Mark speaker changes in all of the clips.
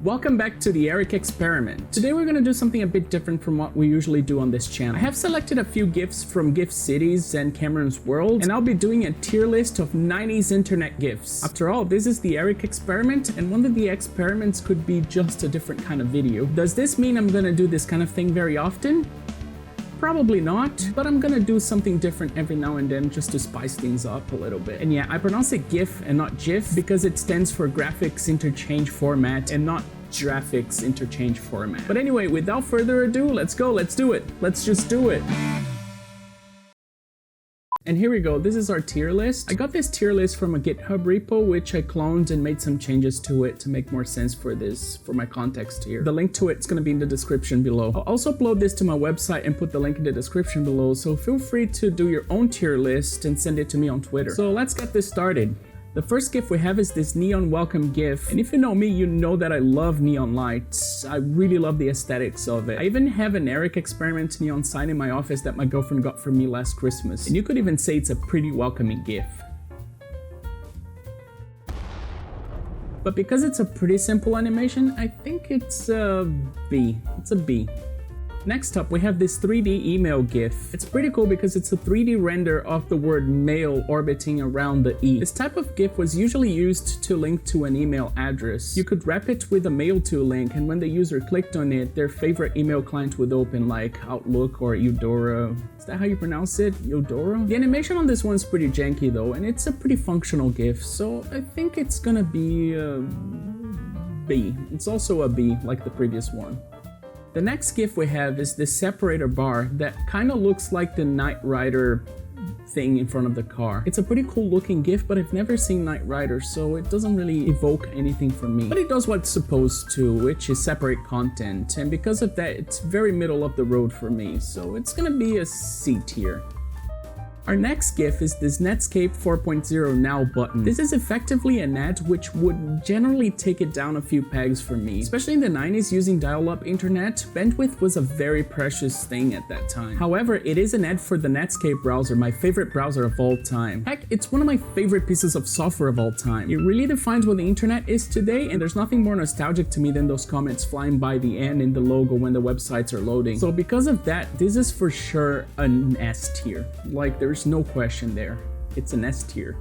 Speaker 1: Welcome back to the Eric Experiment. Today we're going to do something a bit different from what we usually do on this channel. I have selected a few GIFs from Geocities and Cameron's World, and I'll be doing a tier list of 90s internet GIFs. After all, this is the Eric Experiment, and one of the experiments could be just a different kind of video. Does this mean I'm going to do this kind of thing very often? Probably not, but I'm gonna do something different every now and then just to spice things up a little bit. And yeah, I pronounce it GIF and not GIF because it stands for Graphics Interchange Format and not Graphics Interchange Format. But anyway, without further ado, let's go, let's do it. Let's just do it. And here we go, this is our tier list. I got this tier list from a GitHub repo, which I cloned and made some changes to it to make more sense for my context here. The link to it's gonna be in the description below. I'll also upload this to my website and put the link in the description below, so feel free to do your own tier list and send it to me on Twitter. So let's get this started. The first GIF we have is this neon welcome GIF, and if you know me, you know that I love neon lights. I really love the aesthetics of it. I even have an Eric Experiment neon sign in my office that my girlfriend got for me last Christmas, and you could even say it's a pretty welcoming GIF. But because it's a pretty simple animation, I think it's a B. It's a B. Next up, we have this 3D email GIF. It's pretty cool because it's a 3D render of the word mail orbiting around the E. This type of GIF was usually used to link to an email address. You could wrap it with a mail to link, and when the user clicked on it, their favorite email client would open, like Outlook or Eudora. Is that how you pronounce it? Eudora? The animation on this one's pretty janky though, and it's a pretty functional GIF, so I think it's gonna be a B. It's also a B, like the previous one. The next GIF we have is this Separator Bar that kind of looks like the Knight Rider thing in front of the car. It's a pretty cool looking GIF, but I've never seen Knight Rider, so it doesn't really evoke anything from me. But it does what it's supposed to, which is separate content, and because of that, it's very middle of the road for me, so it's gonna be a C tier. Our next GIF is this Netscape 4.0 Now Button. This is effectively an ad which would generally take it down a few pegs for me. Especially in the 90s, using dial-up internet, bandwidth was a very precious thing at that time. However, it is an ad for the Netscape browser, my favorite browser of all time. Heck, it's one of my favorite pieces of software of all time. It really defines what the internet is today, and there's nothing more nostalgic to me than those comments flying by the end in the logo when the websites are loading. So because of that, this is for sure an S tier. Like, there's no question there. It's an S tier.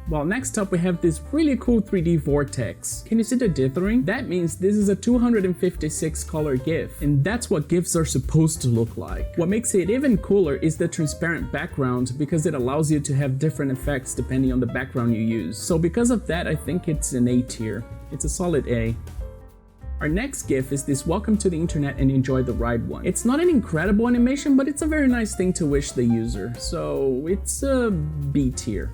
Speaker 1: Well, next up we have this really cool 3D vortex. Can you see the dithering? That means this is a 256 color GIF, and that's what GIFs are supposed to look like. What makes it even cooler is the transparent background, because it allows you to have different effects depending on the background you use. So because of that, I think it's an A tier. It's a solid A. Our next GIF is this Welcome to the Internet and Enjoy the Ride one. It's not an incredible animation, but it's a very nice thing to wish the user, so it's a B tier.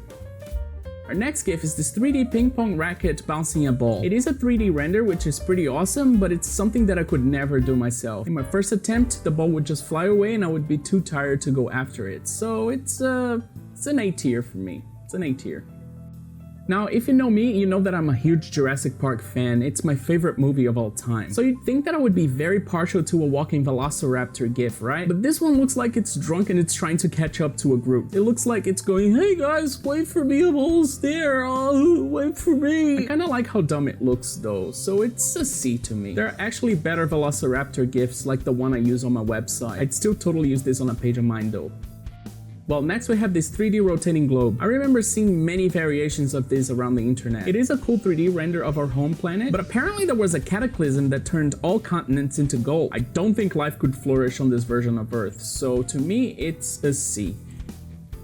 Speaker 1: Our next GIF is this 3D ping-pong racket bouncing a ball. It is a 3D render, which is pretty awesome, but it's something that I could never do myself. In my first attempt, the ball would just fly away and I would be too tired to go after it, so it's an A tier for me. It's an A tier. Now, if you know me, you know that I'm a huge Jurassic Park fan. It's my favorite movie of all time. So you'd think that I would be very partial to a walking Velociraptor GIF, right? But this one looks like it's drunk and it's trying to catch up to a group. It looks like it's going, hey guys, wait for me, I'm almost there, oh, wait for me. I kinda like how dumb it looks though, so it's a C to me. There are actually better Velociraptor GIFs like the one I use on my website. I'd still totally use this on a page of mine though. Well, next we have this 3D rotating globe. I remember seeing many variations of this around the internet. It is a cool 3D render of our home planet, but apparently there was a cataclysm that turned all continents into gold. I don't think life could flourish on this version of Earth, so to me, it's a C.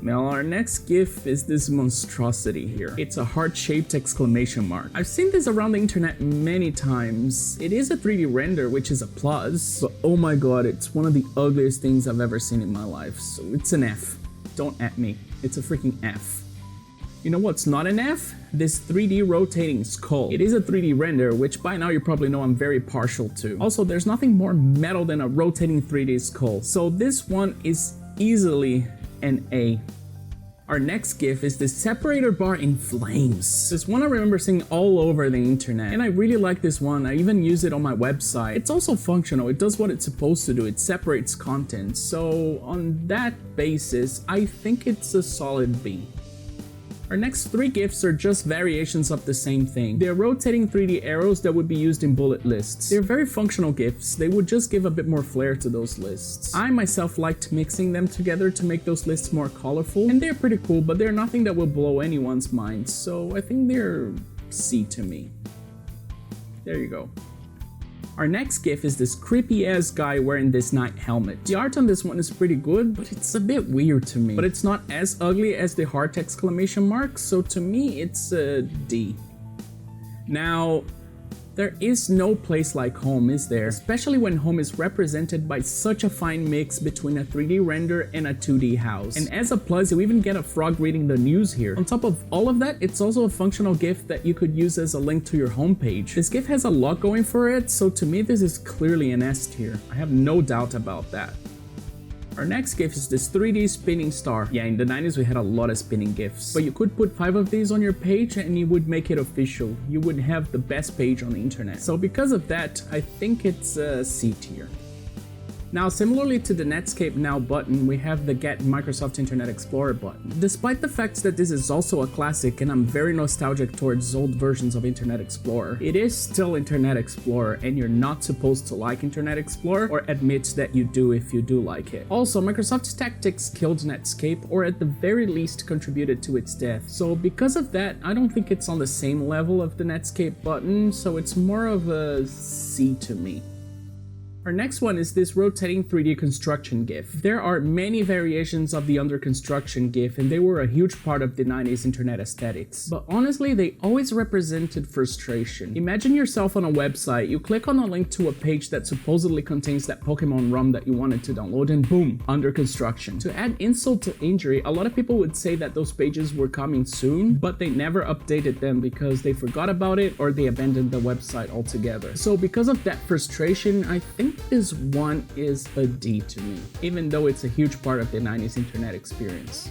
Speaker 1: Now, our next GIF is this monstrosity here. It's a heart-shaped exclamation mark. I've seen this around the internet many times. It is a 3D render, which is a plus, but oh my god, it's one of the ugliest things I've ever seen in my life, so it's an F. Don't at me. It's a freaking F. You know what's not an F? This 3D rotating skull. It is a 3D render, which by now you probably know I'm very partial to. Also, there's nothing more metal than a rotating 3D skull, so this one is easily an A. Our next GIF is this Separator Bar in flames. This one I remember seeing all over the internet, and I really like this one. I even use it on my website. It's also functional. It does what it's supposed to do. It separates content. So on that basis, I think it's a solid B. Our next 3 GIFs are just variations of the same thing. They're rotating 3D arrows that would be used in bullet lists. They're very functional GIFs. They would just give a bit more flair to those lists. I myself liked mixing them together to make those lists more colorful, and they're pretty cool, but they're nothing that will blow anyone's mind, so I think they're C to me. There you go. Our next GIF is this creepy ass guy wearing this knight helmet. The art on this one is pretty good, but it's a bit weird to me. But it's not as ugly as the heart exclamation mark, so to me it's a D. Now, there is no place like home, is there? Especially when home is represented by such a fine mix between a 3D render and a 2D house. And as a plus, you even get a frog reading the news here. On top of all of that, it's also a functional GIF that you could use as a link to your homepage. This GIF has a lot going for it, so to me this is clearly an S tier. I have no doubt about that. Our next GIF is this 3D spinning star. Yeah, in the 90s we had a lot of spinning GIFs. But you could put 5 of these on your page and you would make it official. You would have the best page on the internet. So because of that, I think it's a C tier. Now, similarly to the Netscape Now button, we have the Get Microsoft Internet Explorer button. Despite the fact that this is also a classic and I'm very nostalgic towards old versions of Internet Explorer, it is still Internet Explorer and you're not supposed to like Internet Explorer or admit that you do if you do like it. Also, Microsoft's tactics killed Netscape or at the very least contributed to its death. So because of that, I don't think it's on the same level of the Netscape button, so it's more of a C to me. Our next one is this rotating 3D construction GIF. There are many variations of the under construction GIF and they were a huge part of the 90s internet aesthetics. But honestly, they always represented frustration. Imagine yourself on a website, you click on a link to a page that supposedly contains that Pokemon ROM that you wanted to download and boom, under construction. To add insult to injury, a lot of people would say that those pages were coming soon, but they never updated them because they forgot about it or they abandoned the website altogether. So because of that frustration, I think this one is a D to me, even though it's a huge part of the 90s internet experience.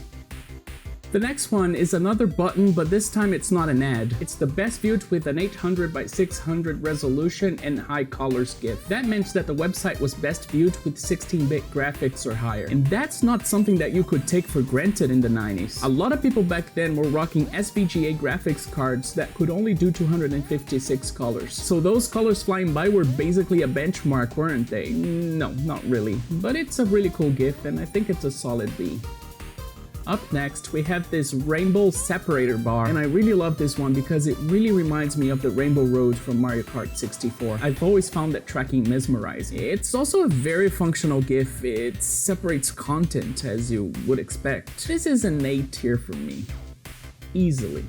Speaker 1: The next one is another button, but this time it's not an ad. It's the best viewed with an 800 by 600 resolution and high colors GIF. That meant that the website was best viewed with 16-bit graphics or higher. And that's not something that you could take for granted in the 90s. A lot of people back then were rocking SVGA graphics cards that could only do 256 colors. So those colors flying by were basically a benchmark, weren't they? No, not really. But it's a really cool GIF and I think it's a solid B. Up next, we have this rainbow separator bar, and I really love this one because it really reminds me of the Rainbow Road from Mario Kart 64. I've always found that tracking mesmerizing. It's also a very functional GIF. It separates content as you would expect. This is an A tier for me. Easily.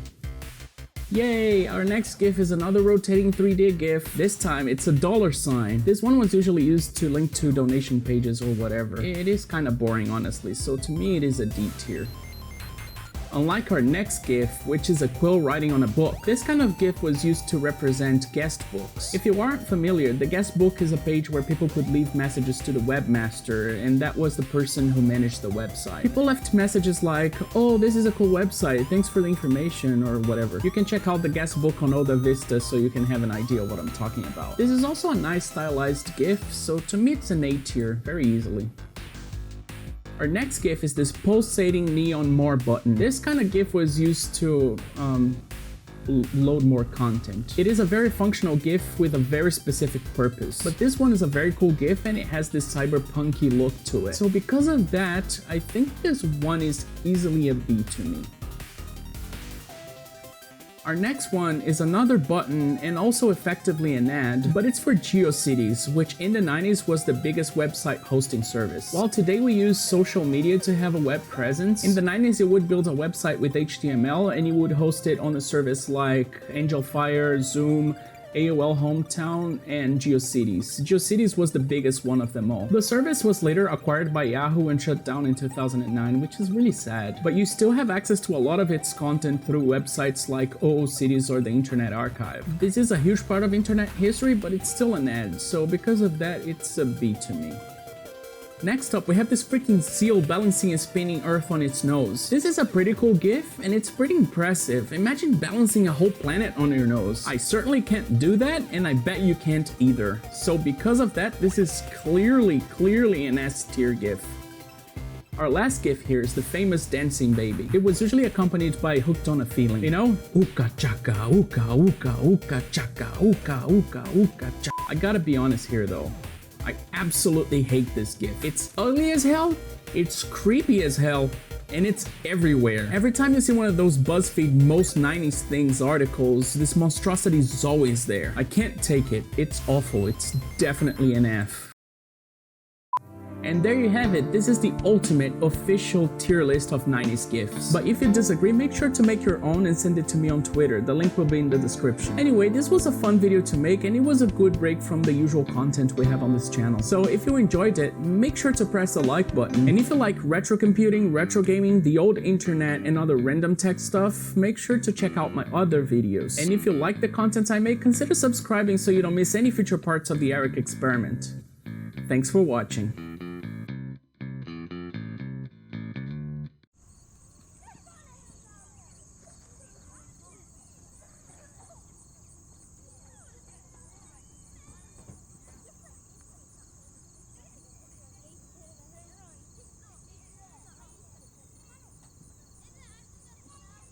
Speaker 1: Yay! Our next GIF is another rotating 3D GIF. This time it's a $sign. This one was usually used to link to donation pages or whatever. It is kind of boring honestly, so to me it is a D tier. Unlike our next GIF, which is a quill writing on a book, this kind of GIF was used to represent guest books. If you aren't familiar, the guest book is a page where people could leave messages to the webmaster, and that was the person who managed the website. People left messages like, "Oh, this is a cool website, thanks for the information," or whatever. You can check out the guest book on Oldavista so you can have an idea of what I'm talking about. This is also a nice stylized GIF, so to me it's an A tier, very easily. Our next GIF is this pulsating neon more button. This kind of GIF was used to load more content. It is a very functional GIF with a very specific purpose. But this one is a very cool GIF and it has this cyberpunky look to it. So because of that, I think this one is easily a B to me. Our next one is another button and also effectively an ad, but it's for Geocities, which in the 90s was the biggest website hosting service. While today we use social media to have a web presence, in the 90s you would build a website with HTML and you would host it on a service like Angel Fire, Zoom, AOL Hometown, and Geocities. Geocities was the biggest one of them all. The service was later acquired by Yahoo and shut down in 2009, which is really sad. But you still have access to a lot of its content through websites like OOCities or the Internet Archive. This is a huge part of internet history, but it's still an ad, so because of that, it's a B to me. Next up, we have this freaking seal balancing a spinning Earth on its nose. This is a pretty cool GIF, and it's pretty impressive. Imagine balancing a whole planet on your nose. I certainly can't do that, and I bet you can't either. So because of that, this is clearly an S tier GIF. Our last GIF here is the famous dancing baby. It was usually accompanied by hooked on a feeling, you know? Ooka chaka, ooka, ooka, ooka chaka, ooka, ooka, ooka chaka. I gotta be honest here though. I absolutely hate this GIF. It's ugly as hell, it's creepy as hell, and it's everywhere. Every time you see one of those BuzzFeed most 90s things articles, this monstrosity is always there. I can't take it. It's awful. It's definitely an F. And there you have it. This is the ultimate official tier list of 90s GIFs. But if you disagree, make sure to make your own and send it to me on Twitter. The link will be in the description. Anyway, this was a fun video to make, and it was a good break from the usual content we have on this channel. So if you enjoyed it, make sure to press the like button. And if you like retro computing, retro gaming, the old internet, and other random tech stuff, make sure to check out my other videos. And if you like the content I make, consider subscribing so you don't miss any future parts of the Eric experiment. Thanks for watching.